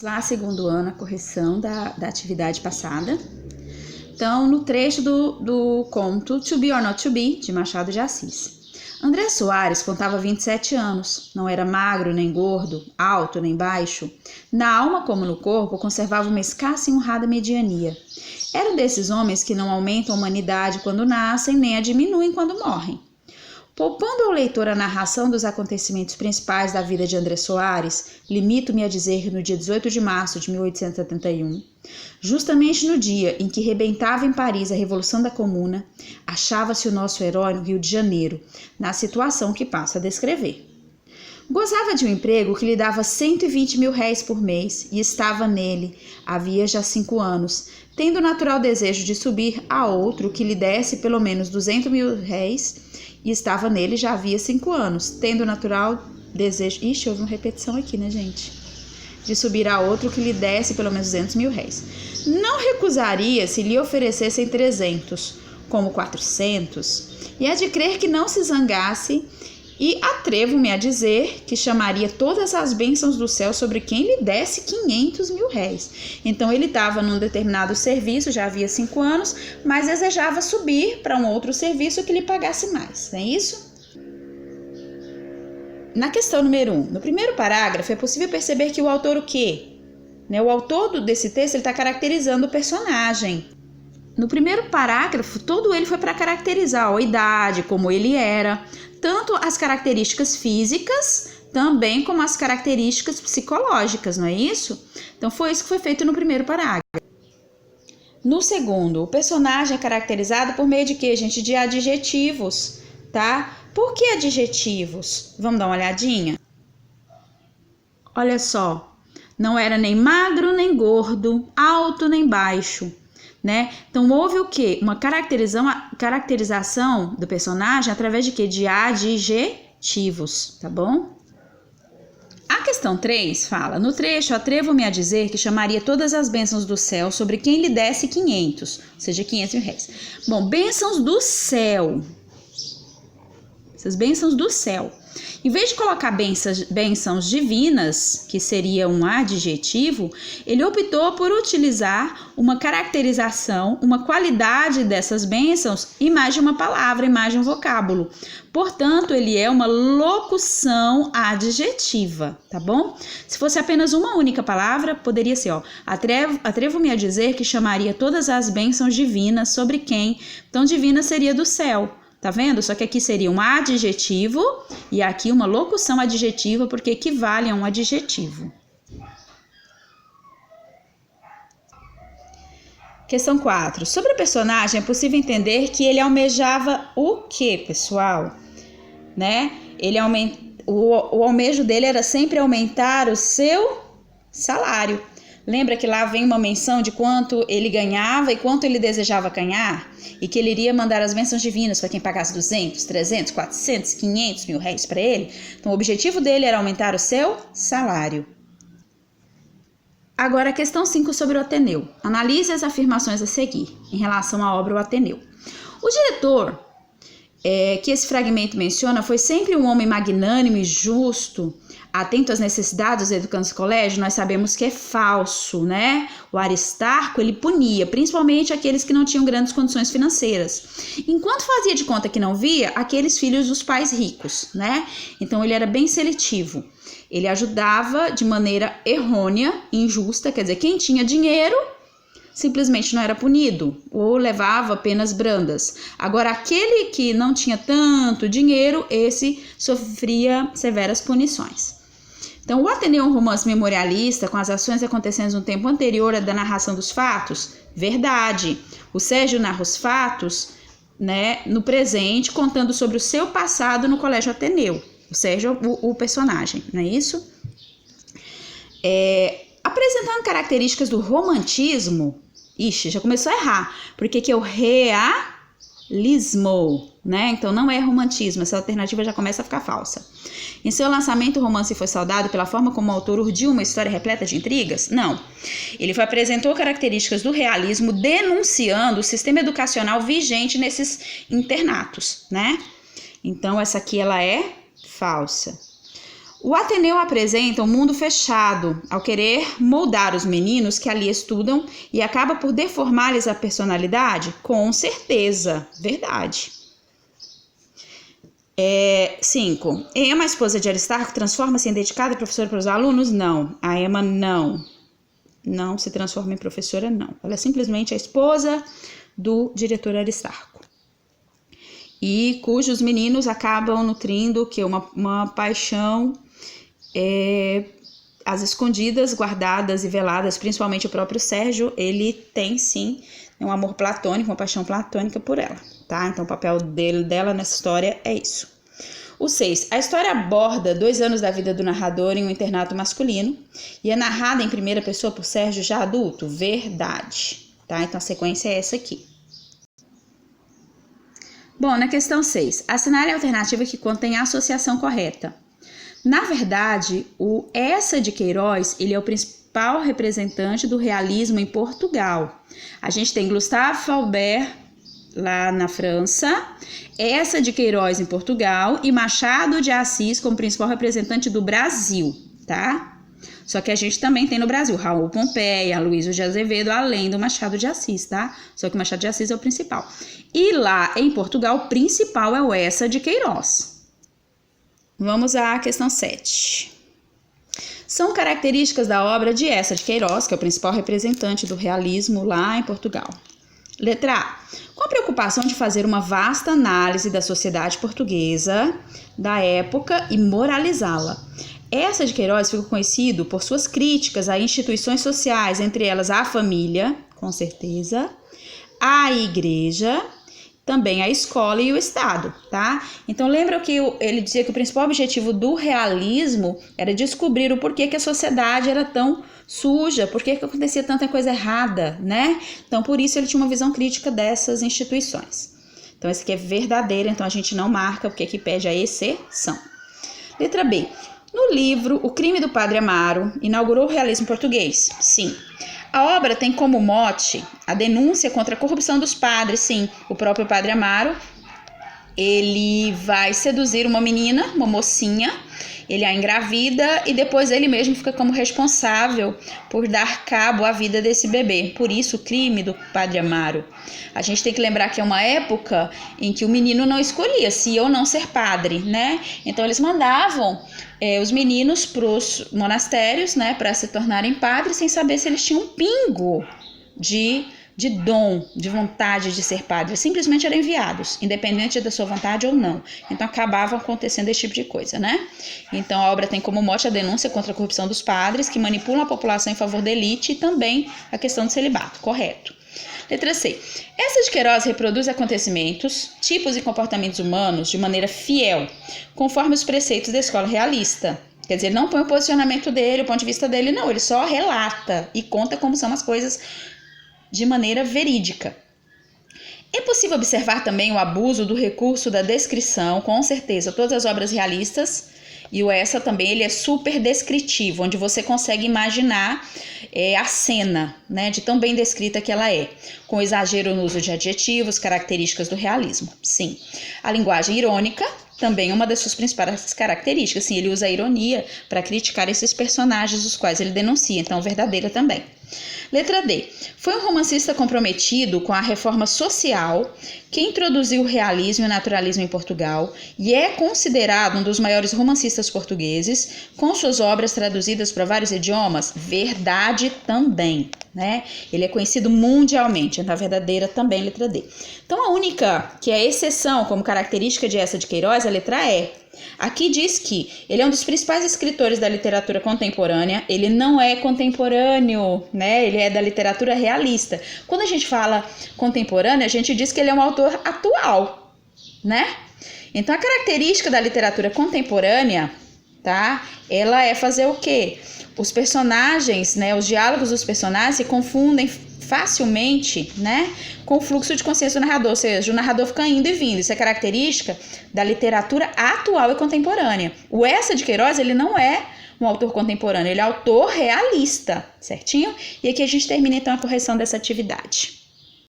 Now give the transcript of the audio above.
Lá, segundo ano, a correção da atividade passada. Então, no trecho do conto To Be or Not To Be, de Machado de Assis. André Soares contava 27 anos, não era magro nem gordo, alto nem baixo. Na alma como no corpo, conservava uma escassa e honrada mediania. Era um desses homens que não aumentam a humanidade quando nascem, nem a diminuem quando morrem. Poupando ao leitor a narração dos acontecimentos principais da vida de André Soares, limito-me a dizer que no dia 18 de março de 1871, justamente no dia em que rebentava em Paris a Revolução da Comuna, achava-se o nosso herói no Rio de Janeiro, na situação que passo a descrever. Gozava de um emprego que lhe dava 120 mil réis por mês e estava nele, havia já 5 anos, tendo o natural desejo de subir a outro que lhe desse pelo menos 200 mil réis e estava nele já havia 5 anos, tendo o natural desejo... Ixi, houve uma repetição aqui, né, gente? De subir a outro que lhe desse pelo menos 200 mil réis. Não recusaria se lhe oferecessem 300, como 400, e é de crer que não se zangasse, e atrevo-me a dizer que chamaria todas as bênçãos do céu sobre quem lhe desse 500 mil réis. Então ele estava num determinado serviço, já havia 5 anos, mas desejava subir para um outro serviço que lhe pagasse mais, não é isso? Na questão número 1, no primeiro parágrafo é possível perceber que o autor o quê? O autor desse texto está caracterizando o personagem. No primeiro parágrafo, todo ele foi para caracterizar a idade, como ele era, tanto as características físicas, também como as características psicológicas, não é isso? Então, foi isso que foi feito no primeiro parágrafo. No segundo, o personagem é caracterizado por meio de quê, gente? De adjetivos, tá? Por que adjetivos? Vamos dar uma olhadinha? Olha só, não era nem magro, nem gordo, alto, nem baixo. Né? Então, houve o quê? Uma caracterização do personagem através de quê? De adjetivos, tá bom? A questão 3 fala, no trecho, atrevo-me a dizer que chamaria todas as bênçãos do céu sobre quem lhe desse 500, ou seja, 500 mil réis. Bom, bênçãos do céu. Essas bênçãos do céu. Em vez de colocar bênçãos divinas, que seria um adjetivo, ele optou por utilizar uma caracterização, uma qualidade dessas bênçãos e mais de uma palavra, e mais de um vocábulo. Portanto, ele é uma locução adjetiva, tá bom? Se fosse apenas uma única palavra, poderia ser, atrevo-me a dizer que chamaria todas as bênçãos divinas sobre quem? Então, divina seria do céu. Tá vendo? Só que aqui seria um adjetivo e aqui uma locução adjetiva, porque equivale a um adjetivo. Questão 4. Sobre o personagem, é possível entender que ele almejava o quê, pessoal? Né? O almejo dele era sempre aumentar o seu salário. Lembra que lá vem uma menção de quanto ele ganhava e quanto ele desejava ganhar? E que ele iria mandar as bênçãos divinas para quem pagasse 200, 300, 400, 500 mil réis para ele? Então, o objetivo dele era aumentar o seu salário. Agora, a questão 5 sobre o Ateneu. Analise as afirmações a seguir em relação à obra O Ateneu. O diretor que esse fragmento menciona foi sempre um homem magnânimo e justo, atento às necessidades dos educandos do colégio. Nós sabemos que é falso, né? O Aristarco, ele punia, principalmente aqueles que não tinham grandes condições financeiras, enquanto fazia de conta que não via aqueles filhos dos pais ricos, né? Então, ele era bem seletivo. Ele ajudava de maneira errônea, injusta, quer dizer, quem tinha dinheiro simplesmente não era punido ou levava penas brandas. Agora, aquele que não tinha tanto dinheiro, esse sofria severas punições. Então, o Ateneu é um romance memorialista com as ações acontecendo no tempo anterior à da narração dos fatos? Verdade. O Sérgio narra os fatos, né, no presente, contando sobre o seu passado no Colégio Ateneu. O Sérgio, o personagem, não é isso? Apresentando características do romantismo, já começou a errar, porque que é o realismo, né? Então não é romantismo, essa alternativa já começa a ficar falsa. Em seu lançamento, o romance foi saudado pela forma como o autor urdiu uma história repleta de intrigas? Não. Ele apresentou características do realismo denunciando o sistema educacional vigente nesses internatos, né? Então essa aqui ela é falsa. O Ateneu apresenta um mundo fechado ao querer moldar os meninos que ali estudam e acaba por deformar-lhes a personalidade? Com certeza, verdade. 5. Emma, a esposa de Aristarco, transforma-se em dedicada professora para os alunos? Não. A Emma não se transforma em professora, não. Ela é simplesmente a esposa do diretor Aristarco. E cujos meninos acabam nutrindo que uma paixão às escondidas, guardadas e veladas, principalmente o próprio Sérgio, ele tem sim um amor platônico, uma paixão platônica por ela, tá? Então o papel dela nessa história é isso. O 6. A história aborda 2 anos da vida do narrador em um internato masculino e é narrada em primeira pessoa por Sérgio já adulto? Verdade, tá? Então a sequência é essa aqui. Bom, na questão 6, assinale a alternativa que contém a associação correta. Na verdade, o Eça de Queiroz, ele é o principal representante do realismo em Portugal. A gente tem Gustave Flaubert lá na França, Eça de Queiroz em Portugal e Machado de Assis como principal representante do Brasil, tá? Só que a gente também tem no Brasil Raul Pompeia, Aloysio de Azevedo, além do Machado de Assis, tá? Só que o Machado de Assis é o principal. E lá em Portugal, o principal é o Eça de Queiroz. Vamos à questão 7. São características da obra de Eça de Queiroz, que é o principal representante do realismo lá em Portugal. Letra A. Com a preocupação de fazer uma vasta análise da sociedade portuguesa da época e moralizá-la. Eça de Queiroz ficou conhecido por suas críticas a instituições sociais, entre elas a família, com certeza, a igreja, também a escola e o Estado, tá? Então lembra que ele dizia que o principal objetivo do realismo era descobrir o porquê que a sociedade era tão suja, porquê que acontecia tanta coisa errada, né? Então por isso ele tinha uma visão crítica dessas instituições. Então esse aqui é verdadeiro, então a gente não marca porque aqui pede a exceção. Letra B. No livro O Crime do Padre Amaro, inaugurou o realismo português? Sim. A obra tem como mote a denúncia contra a corrupção dos padres, sim. O próprio Padre Amaro, ele vai seduzir uma menina, uma mocinha, ele a engravida e depois ele mesmo fica como responsável por dar cabo à vida desse bebê. Por isso o crime do Padre Amaro. A gente tem que lembrar que é uma época em que o menino não escolhia se ou não ser padre, né? Então eles mandavam os meninos para os monastérios, né, para se tornarem padres sem saber se eles tinham um pingo de dom, de vontade de ser padre. Simplesmente eram enviados, independente da sua vontade ou não. Então acabava acontecendo esse tipo de coisa, né? Então a obra tem como mote a denúncia contra a corrupção dos padres que manipulam a população em favor da elite e também a questão do celibato, correto. Letra C. Eça de Queiroz reproduz acontecimentos, tipos e comportamentos humanos de maneira fiel, conforme os preceitos da escola realista. Quer dizer, ele não põe o posicionamento dele, o ponto de vista dele, não. Ele só relata e conta como são as coisas de maneira verídica. É possível observar também o abuso do recurso da descrição, com certeza. Todas as obras realistas, e o Eça também, ele é super descritivo, onde você consegue imaginar a cena, né, de tão bem descrita que ela é, com exagero no uso de adjetivos, características do realismo. Sim. A linguagem irônica também é uma das suas principais características. Sim, ele usa a ironia para criticar esses personagens os quais ele denuncia, então verdadeira também. Letra D. Foi um romancista comprometido com a reforma social que introduziu o realismo e o naturalismo em Portugal e é considerado um dos maiores romancistas portugueses, com suas obras traduzidas para vários idiomas. Verdade também, né? Ele é conhecido mundialmente, então a verdadeira também, letra D. Então a única que é exceção como característica de Eça de Queiroz é a letra E. Aqui diz que ele é um dos principais escritores da literatura contemporânea, ele não é contemporâneo, né? Ele é da literatura realista. Quando a gente fala contemporânea, a gente diz que ele é um autor atual, né? Então a característica da literatura contemporânea, tá? Ela é fazer o quê? Os personagens, né? Os diálogos dos personagens se confundem facilmente, né, com o fluxo de consciência do narrador, ou seja, o narrador fica indo e vindo. Isso é característica da literatura atual e contemporânea. O Eça de Queiroz, ele não é um autor contemporâneo, ele é autor realista, certinho? E aqui a gente termina então a correção dessa atividade.